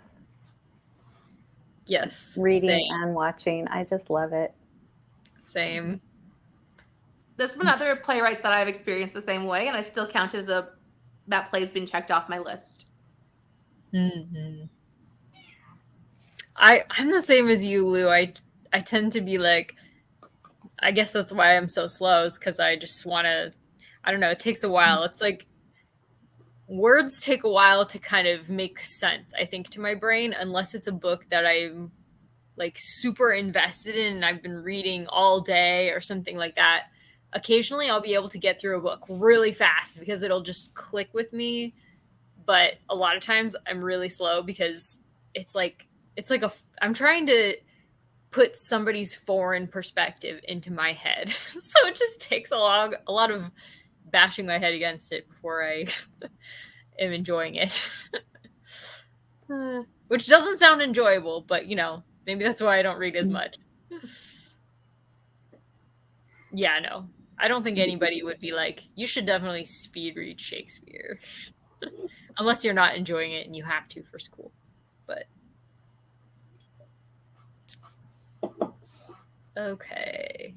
Yes. Reading same. and watching. I just love it. Same. There's been other playwrights that I've experienced the same way, and I still count as that play's been checked off my list. Mm-hmm. I'm the same as you, Lou. I tend to be like, I guess that's why I'm so slow, is because I just want to, I don't know, it takes a while. It's like words take a while to kind of make sense, I think, to my brain, unless it's a book that I'm like super invested in and I've been reading all day or something like that. Occasionally I'll be able to get through a book really fast because it'll just click with me. But a lot of times I'm really slow because it's like I'm trying to put somebody's foreign perspective into my head. So it just takes a lot of bashing my head against it before I am enjoying it. Which doesn't sound enjoyable, but maybe that's why I don't read as much. Yeah, no. I don't think anybody would be like, you should definitely speed read Shakespeare. Unless you're not enjoying it and you have to for school. But okay.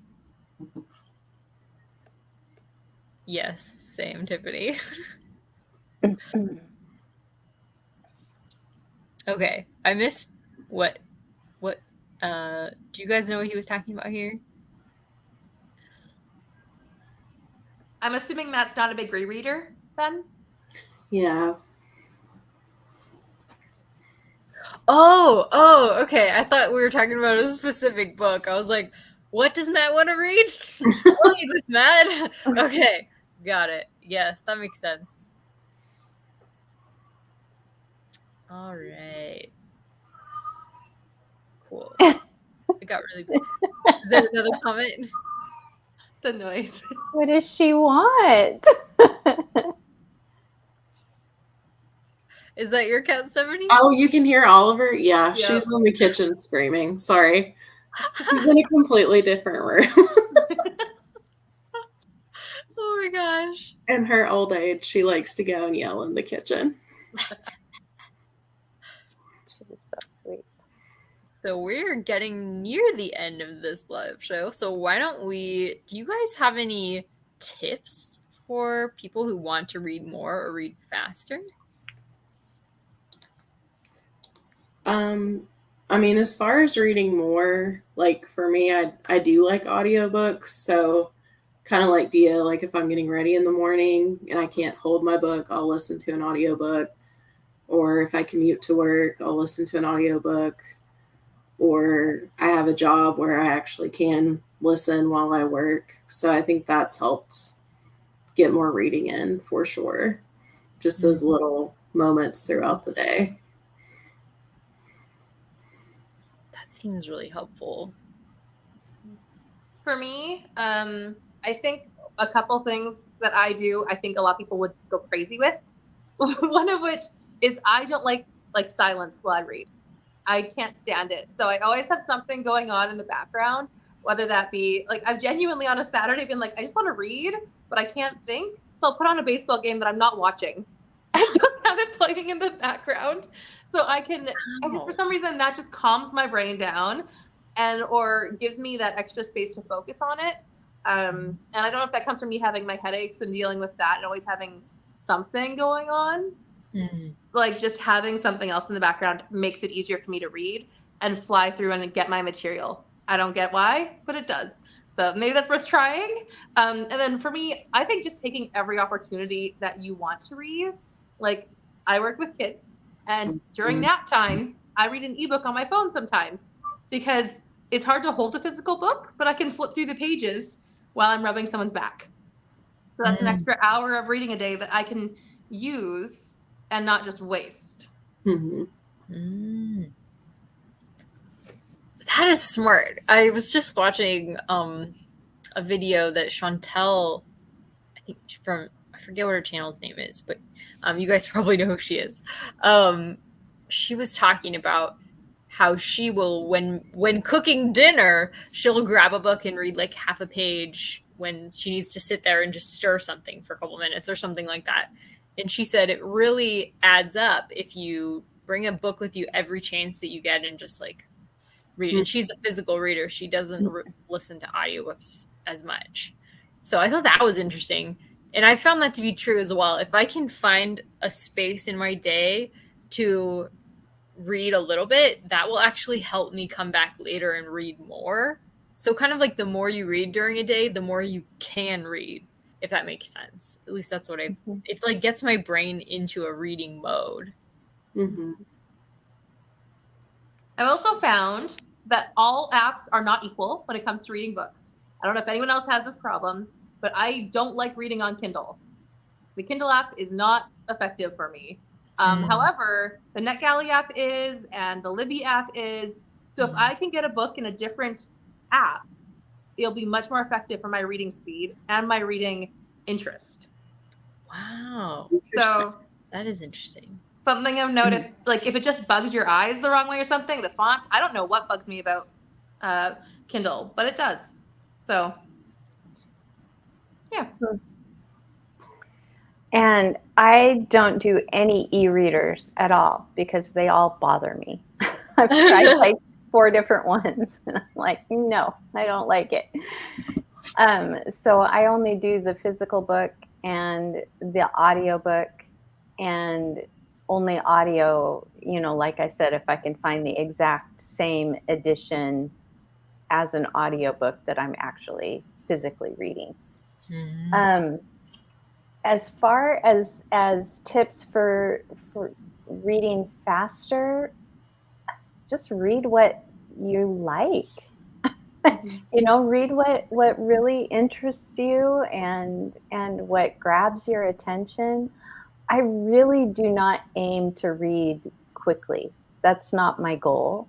Yes, same, Tiffany. Okay, I missed what do you guys know what he was talking about here? I'm assuming Matt's not a big rereader then? Yeah. Oh, okay. I thought we were talking about a specific book. I was like, what does Matt want to read? I'll read with Matt. Okay, got it. Yes, that makes sense. All right. Cool. It got really big. Is there another comment? The noise. What does she want? Is that your cat, Stephanie? Oh, you can hear Oliver? Yeah, Yep. She's in the kitchen screaming. Sorry. She's in a completely different room. Oh my gosh. In her old age, she likes to go and yell in the kitchen. She's so sweet. So we're getting near the end of this live show. So why don't do you guys have any tips for people who want to read more or read faster? I mean, as far as reading more, like for me, I do like audiobooks. So kind of like Dia, like if I'm getting ready in the morning and I can't hold my book, I'll listen to an audiobook. Or if I commute to work, I'll listen to an audiobook. Or I have a job where I actually can listen while I work. So I think that's helped get more reading in for sure. Just those little moments throughout the day. That seems really helpful. For me, I think a couple things that I do, I think a lot of people would go crazy with. One of which is I don't like silence while I read. I can't stand it. So I always have something going on in the background, whether that be like I've genuinely on a Saturday been like, I just want to read, but I can't think. So I'll put on a baseball game that I'm not watching and just have it playing in the background. So I just for some reason that just calms my brain down or gives me that extra space to focus on it. And I don't know if that comes from me having my headaches and dealing with that and always having something going on. Like just having something else in the background makes it easier for me to read and fly through and get my material. I don't get why, but it does. So maybe that's worth trying. And then for me, I think just taking every opportunity that you want to read. Like I work with kids and during nap time, I read an ebook on my phone sometimes because it's hard to hold a physical book, but I can flip through the pages while I'm rubbing someone's back. So that's an extra hour of reading a day that I can use and not just waste. Mm-hmm. That is smart. I was just watching a video that Chantel, I think from, I forget what her channel's name is, but you guys probably know who she is. She was talking about how she will, when cooking dinner, she'll grab a book and read like half a page when she needs to sit there and just stir something for a couple minutes or something like that. And she said it really adds up if you bring a book with you every chance that you get and just like read. And she's a physical reader. She doesn't listen to audiobooks as much. So I thought that was interesting. And I found that to be true as well. If I can find a space in my day to read a little bit, that will actually help me come back later and read more. So kind of like the more you read during a day, the more you can read, if that makes sense. At least that's what it like gets my brain into a reading mode. Mm-hmm. I've also found that all apps are not equal when it comes to reading books. I don't know if anyone else has this problem, but I don't like reading on Kindle. The Kindle app is not effective for me. However, the NetGalley app is, and the Libby app is. So if I can get a book in a different app, it'll be much more effective for my reading speed and my reading interest. Wow. So that is interesting. Something I've noticed, like if it just bugs your eyes the wrong way or something, the font, I don't know what bugs me about Kindle, but it does. So, yeah. And I don't do any e-readers at all because they all bother me. I've tried like 4 different ones and I'm like, no, I don't like it. So I only do the physical book and the audio book, and only audio, you know, like I said, if I can find the exact same edition as an audiobook that I'm actually physically reading. As far as tips for reading faster, just read what you like. You know, read what really interests you and what grabs your attention. I really do not aim to read quickly. That's not my goal.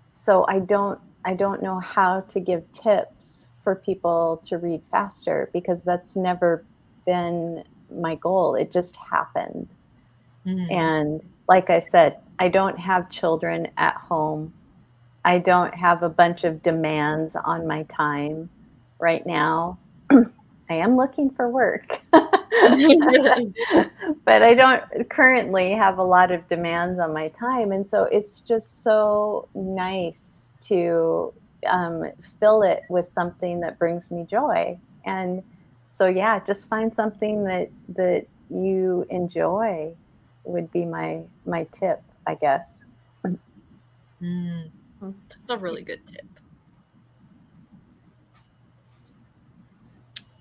So I don't know how to give tips for people to read faster because that's never been my goal. It just happened. And like I said, I don't have children at home. I don't have a bunch of demands on my time right now. I am looking for work. But I don't currently have a lot of demands on my time. And so it's just so nice to fill it with something that brings me joy. And so, yeah, just find something that you enjoy would be my tip, I guess. That's a really good tip.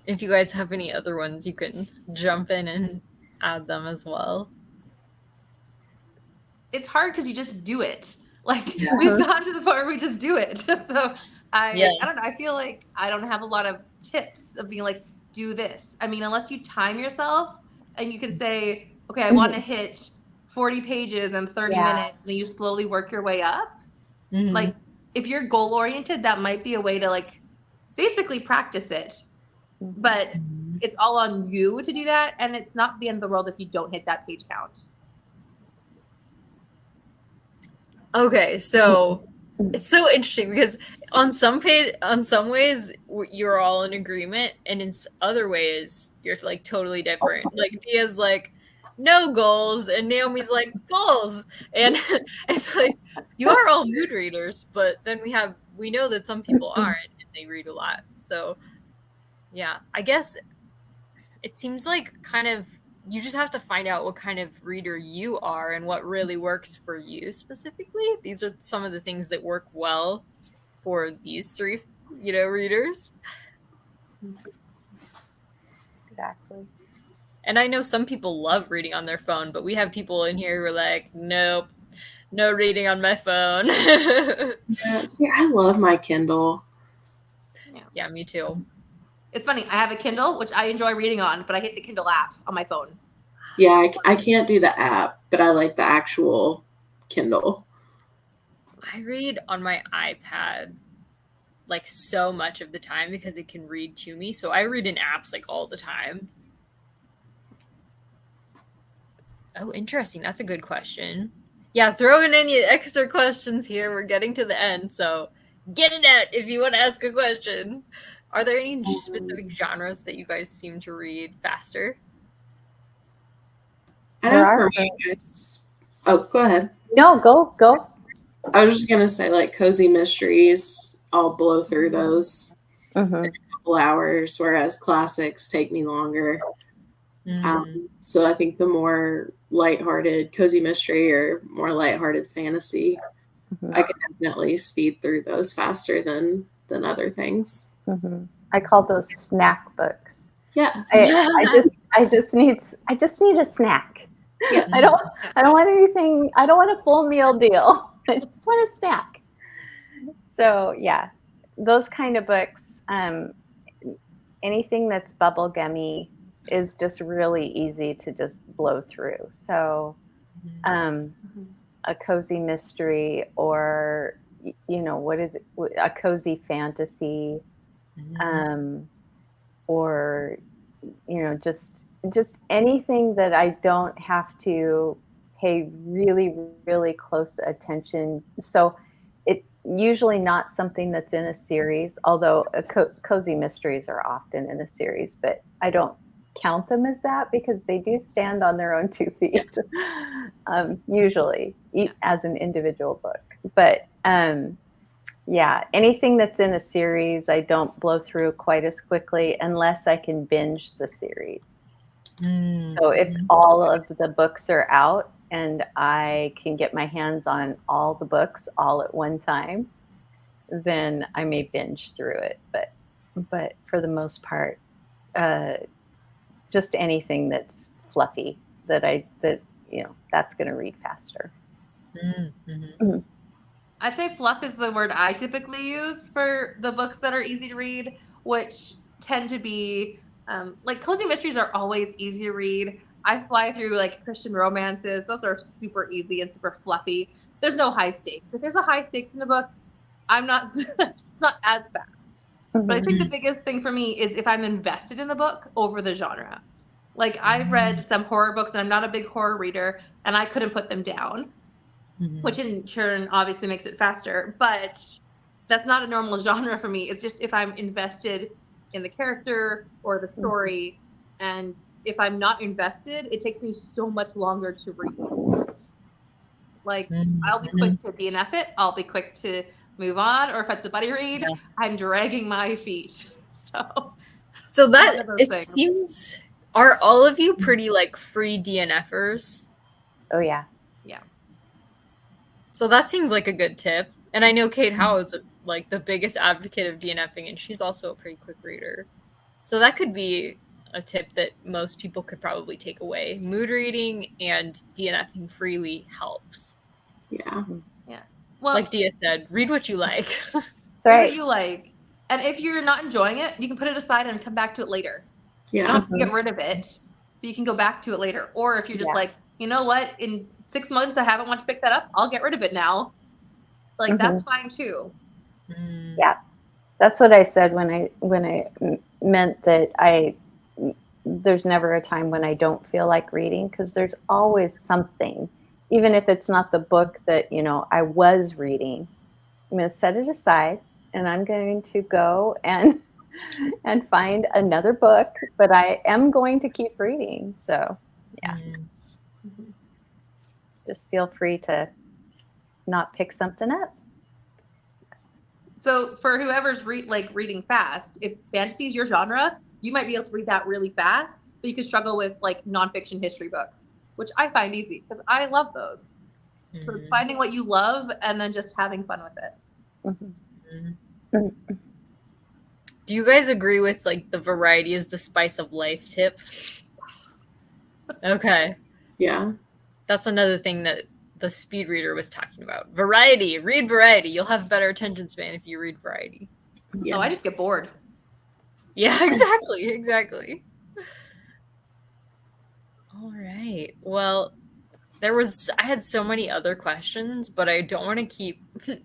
If you guys have any other ones, you can jump in and add them as well. It's hard because you just do it. Like we've gotten to the point where we just do it. So I don't know. I feel like I don't have a lot of tips of being like, do this. I mean, unless you time yourself and you can say, okay, I want to hit 40 pages in 30 minutes, and then you slowly work your way up. Like if you're goal oriented, that might be a way to like basically practice it. But it's all on you to do that, and it's not the end of the world if you don't hit that page count. Okay, so it's so interesting because on some ways you're all in agreement, and in other ways you're like totally different. Like Dia's like no goals, and Naomi's like goals, and it's like you are all mood readers, but then we know that some people aren't and they read a lot. So yeah, I guess it seems like kind of you just have to find out what kind of reader you are and what really works for you specifically. These are some of the things that work well for these 3, readers. Exactly. And I know some people love reading on their phone, but we have people in here who are like, nope, No reading on my phone. Yeah, see, I love my Kindle. Yeah, me too. It's funny. I have a Kindle, which I enjoy reading on, but I hate the Kindle app on my phone. Yeah, I can't do the app, but I like the actual Kindle. I read on my iPad like so much of the time because it can read to me. So I read in apps like all the time. Oh, interesting. That's a good question. Yeah, throw in any extra questions here. We're getting to the end, so get it out if you want to ask a question. Are there any specific genres that you guys seem to read faster? I There know are for me, oh, go ahead. No, go. I was just gonna say, like, cozy mysteries, I'll blow through those Mm-hmm. in a couple hours, whereas classics take me longer. Mm. So I think the more lighthearted cozy mystery or more lighthearted fantasy, Mm-hmm. I can definitely speed through those faster than other things. Mm-hmm. I call those snack books. Yes. I just need a snack. Yeah. I don't want anything. I don't want a full meal deal. I just want a snack. So yeah, those kind of books. Anything that's bubblegummy is just really easy to just blow through. So a cozy mystery or what is it, a cozy fantasy, or just anything that I don't have to pay really, really close attention. So it's usually not something that's in a series, although cozy mysteries are often in a series, but I don't count them as that because they do stand on their own 2 feet, usually as an individual book. But yeah, anything that's in a series, I don't blow through quite as quickly unless I can binge the series. So if all of the books are out and I can get my hands on all the books all at one time, then I may binge through it. But for the most part, just anything that's fluffy that's going to read faster. Mm-hmm. I'd say fluff is the word I typically use for the books that are easy to read, which tend to be like cozy mysteries are always easy to read. I fly through like Christian romances; those are super easy and super fluffy. There's no high stakes. If there's a high stakes in a book, I'm not. It's not as fast. But I think the biggest thing for me is if I'm invested in the book over the genre. Like I read some horror books, and I'm not a big horror reader, and I couldn't put them down. Which in turn obviously makes it faster, but that's not a normal genre for me. It's just if I'm invested in the character or the story, and if I'm not invested, it takes me so much longer to read. Like I'll be quick to DNF it, I'll be quick to move on, or if it's a buddy read, I'm dragging my feet. So that it seems, are all of you pretty like free DNFers? Oh yeah. Yeah. So that seems like a good tip. And I know Kate Howe is like the biggest advocate of DNFing, and she's also a pretty quick reader. So that could be a tip that most people could probably take away. Mood reading and DNFing freely helps. Yeah. Yeah. Well, like Dia said, read what you like. Read what you like. And if you're not enjoying it, you can put it aside and come back to it later. Yeah. You don't have to get rid of it, but you can go back to it later. Or if you're just like, you know what, in 6 months I haven't wanted to pick that up, I'll get rid of it now. Like that's fine too. Yeah. That's what I said when I meant that there's never a time when I don't feel like reading, because there's always something, even if it's not the book that, I was reading. I'm going to set it aside and I'm going to go and find another book, but I am going to keep reading. So yeah, just feel free to not pick something up. So for whoever's reading fast, if fantasy is your genre, you might be able to read that really fast, but you could struggle with like nonfiction history books, which I find easy because I love those. So it's finding what you love and then just having fun with it. Do you guys agree with like the variety is the spice of life tip? Okay. Yeah. That's another thing that the speed reader was talking about. Variety. Read variety. You'll have better attention span if you read variety. Yes. Oh, I just get bored. Yeah, exactly. Exactly. All right. Well, I had so many other questions, but I don't want to keep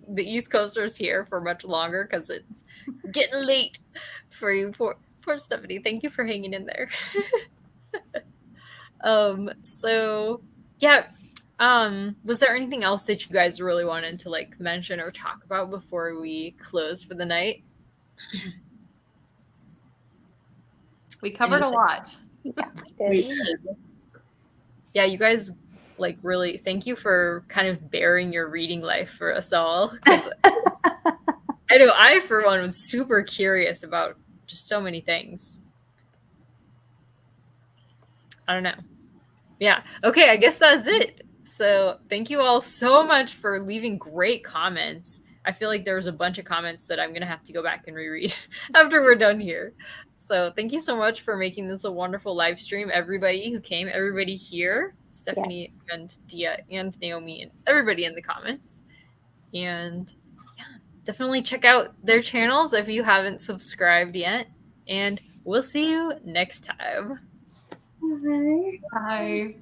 the East Coasters here for much longer because it's getting late for you. Poor Stephanie. Thank you for hanging in there. So yeah. Was there anything else that you guys really wanted to like mention or talk about before we close for the night? We covered a lot. We did. Yeah, you guys like really thank you for kind of bearing your reading life for us all. 'Cause I know I, for one, was super curious about just so many things. I don't know. Yeah. Okay, I guess that's it. So thank you all so much for leaving great comments. I feel like there was a bunch of comments that I'm going to have to go back and reread after we're done here. So thank you so much for making this a wonderful live stream. Everybody who came, everybody here, Stephanie Yes. and Dia and Naomi and everybody in the comments. And yeah, definitely check out their channels if you haven't subscribed yet. And we'll see you next time. Bye. Bye.